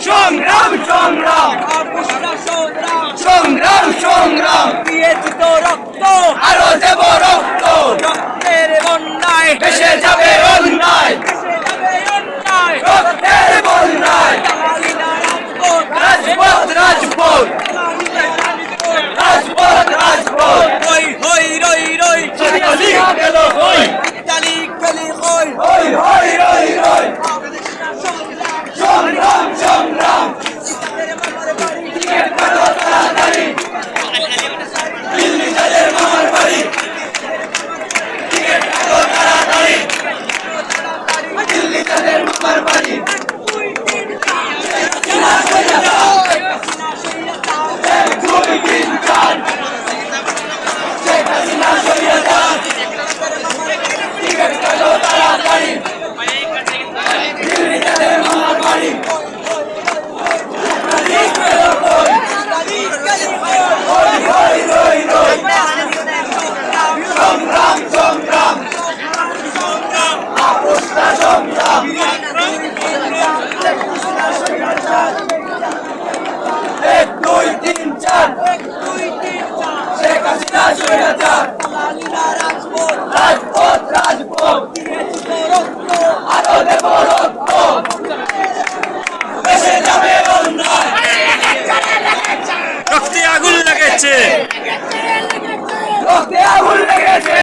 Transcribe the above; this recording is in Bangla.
সংগ্রাম সংগ্রাম সংগ্রাম সংগ্রাম দিয়েছি তো রক্ত আরো দেব রক্ত রক্তের বন্যায় ভেসে যাবে অন্যায় রক্তের বন্যায় রাজপথ রাজপথ রাজপথ রাজপথ হই হই রই রই ছাত্রলী গেল হই চালি গলি হই হই হই রই রই সংগ্রাম সংগ্রাম টিকিট কাটো তাড়াতাড়ি দিল্লি জেলের মামার বাড়ি টিকিট কাটো তাড়াতাড়ি দিল্লি জেলের মামার বাড়ি এক দুই তিন চার শেখ হাসিনা স্বৈরাচার টিকিট কাটো তাড়াতাড়ি দিল্লি জেলের মামার বাড়ি হই হই রই রই সংগ্রাম সংগ্রাম আপোষটা সংগ্রাম এক দুই তিন চার শেখ হাসিনা স্বৈরাচার রাজপথ রাজপথ আরো দেব রক্ত ভেসে যাবে অন্যায় রক্তে আগুন লেগেছে রক্তে আগুন লেগেছে